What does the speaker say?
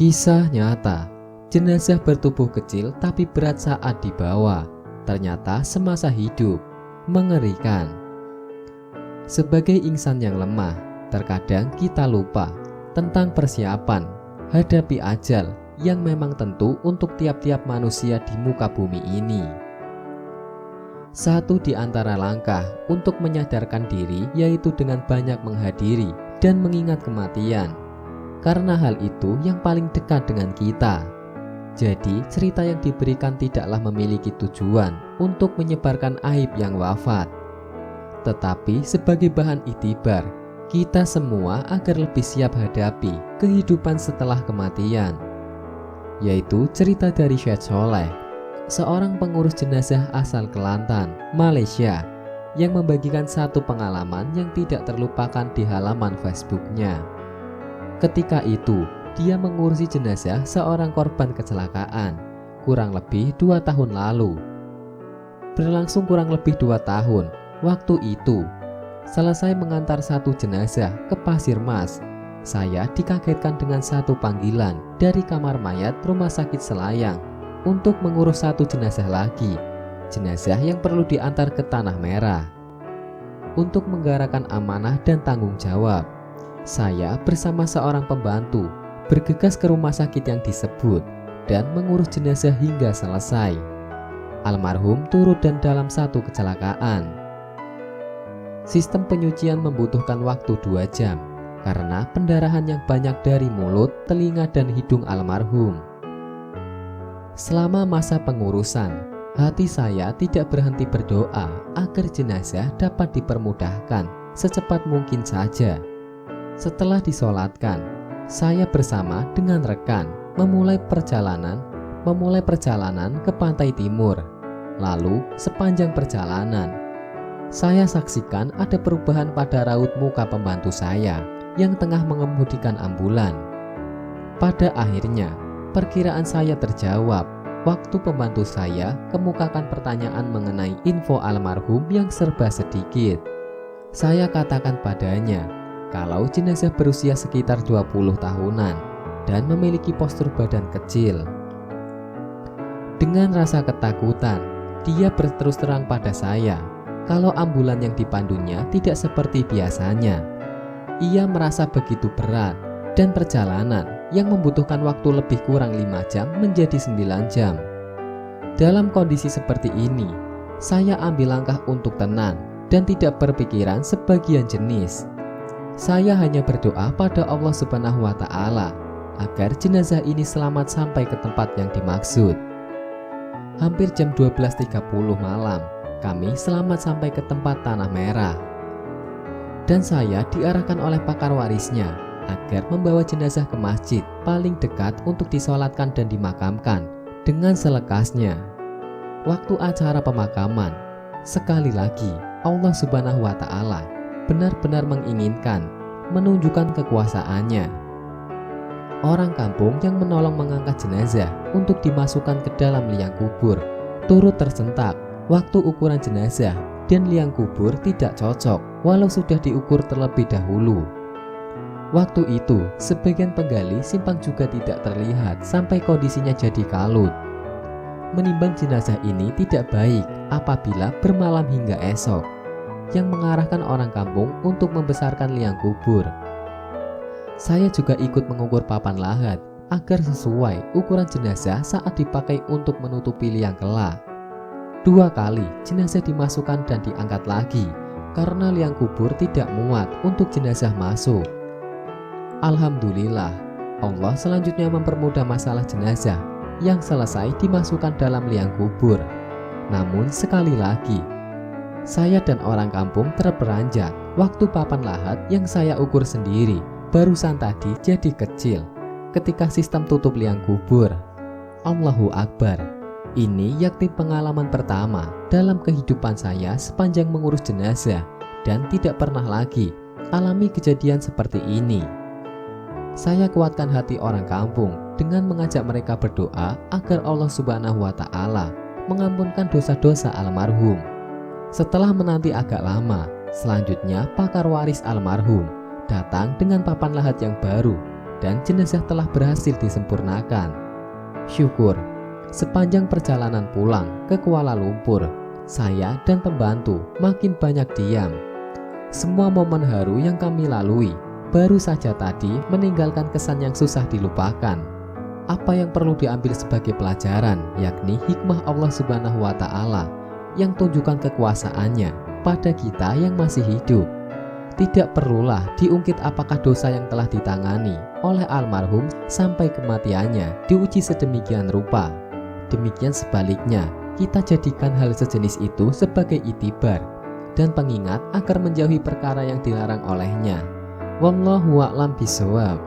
Kisah nyata, jenazah bertubuh kecil tapi berat saat dibawa. Ternyata semasa hidup, mengerikan. Sebagai insan yang lemah, terkadang kita lupa tentang persiapan hadapi ajal yang memang tentu untuk tiap-tiap manusia di muka bumi ini. Satu di antara langkah untuk menyadarkan diri yaitu dengan banyak menghadiri dan mengingat kematian. Karena hal itu yang paling dekat dengan kita. Jadi cerita yang diberikan tidaklah memiliki tujuan untuk menyebarkan aib yang wafat, tetapi sebagai bahan iktibar kita semua agar lebih siap hadapi kehidupan setelah kematian. Yaitu cerita dari Syed Soleh, seorang pengurus jenazah asal Kelantan, Malaysia, yang membagikan satu pengalaman yang tidak terlupakan di halaman Facebooknya. Ketika itu, dia mengurusi jenazah seorang korban kecelakaan kurang lebih 2 tahun lalu. Berlangsung kurang lebih 2 tahun, waktu itu, selesai mengantar satu jenazah ke Pasir Mas, saya dikagetkan dengan satu panggilan dari kamar mayat Rumah Sakit Selayang untuk mengurus satu jenazah lagi, jenazah yang perlu diantar ke Tanah Merah. Untuk menggerakkan amanah dan tanggung jawab, saya bersama seorang pembantu bergegas ke rumah sakit yang disebut dan mengurus jenazah hingga selesai. Almarhum turut dan dalam satu kecelakaan. Sistem penyucian membutuhkan waktu 2 jam karena pendarahan yang banyak dari mulut, telinga, dan hidung almarhum. Selama masa pengurusan, hati saya tidak berhenti berdoa agar jenazah dapat dipermudahkan secepat mungkin saja. Setelah disolatkan, saya bersama dengan rekan memulai perjalanan ke pantai timur. Lalu sepanjang perjalanan, saya saksikan ada perubahan pada raut muka pembantu saya yang tengah mengemudikan ambulan. Pada akhirnya, perkiraan saya terjawab waktu pembantu saya kemukakan pertanyaan mengenai info almarhum yang serba sedikit. Saya katakan padanya kalau jenazah berusia sekitar 20 tahunan dan memiliki postur badan kecil. Dengan rasa ketakutan, dia berterus terang pada saya kalau ambulan yang dipandunya tidak seperti biasanya. Ia merasa begitu berat dan perjalanan yang membutuhkan waktu lebih kurang 5 jam menjadi 9 jam. Dalam kondisi seperti ini, saya ambil langkah untuk tenang dan tidak berpikiran sebagian jenis. Saya hanya berdoa pada Allah Subhanahu wa Ta'ala agar jenazah ini selamat sampai ke tempat yang dimaksud. Hampir jam 12.30 malam, kami selamat sampai ke tempat Tanah Merah. Dan saya diarahkan oleh pakar warisnya agar membawa jenazah ke masjid paling dekat untuk disolatkan dan dimakamkan dengan selekasnya. Waktu acara pemakaman, sekali lagi Allah Subhanahu wa Ta'ala benar-benar menginginkan menunjukkan kekuasaannya. Orang kampung yang menolong mengangkat jenazah untuk dimasukkan ke dalam liang kubur turut tersentak waktu ukuran jenazah dan liang kubur tidak cocok walau sudah diukur terlebih dahulu. Waktu itu, sebagian penggali simpang juga tidak terlihat sampai kondisinya jadi kalut. Menimbang jenazah ini tidak baik apabila bermalam hingga esok, yang mengarahkan orang kampung untuk membesarkan liang kubur. Saya juga ikut mengukur papan lahat agar sesuai ukuran jenazah saat dipakai untuk menutupi liang kelak. 2 kali jenazah dimasukkan dan diangkat lagi karena liang kubur tidak muat untuk jenazah masuk. Alhamdulillah, Allah selanjutnya mempermudah masalah jenazah yang selesai dimasukkan dalam liang kubur. Namun sekali lagi, saya dan orang kampung terperanjat waktu papan lahat yang saya ukur sendiri barusan tadi jadi kecil ketika sistem tutup liang kubur. Allahu Akbar. Ini yakni pengalaman pertama dalam kehidupan saya sepanjang mengurus jenazah dan tidak pernah lagi alami kejadian seperti ini. Saya kuatkan hati orang kampung dengan mengajak mereka berdoa agar Allah Subhanahu wa Ta'ala mengampunkan dosa-dosa almarhum. Setelah menanti agak lama, selanjutnya pakar waris almarhum datang dengan papan lahat yang baru keadaan jenazah telah berhasil disempurnakan. Syukur, sepanjang perjalanan pulang ke Kuala Lumpur, saya dan pembantu makin banyak diam. Semua momen haru yang kami lalui baru saja tadi meninggalkan kesan yang susah dilupakan. Apa yang perlu diambil sebagai pelajaran, yakni hikmah Allah Subhanahu wa Ta'ala yang tunjukkan kekuasaannya pada kita yang masih hidup. Tidak perlulah diungkit apakah dosa yang telah ditangani oleh almarhum sampai kematiannya diuji sedemikian rupa. Demikian sebaliknya, kita jadikan hal sejenis itu sebagai itibar dan pengingat agar menjauhi perkara yang dilarang olehnya. Wallahu a'lam bishawab.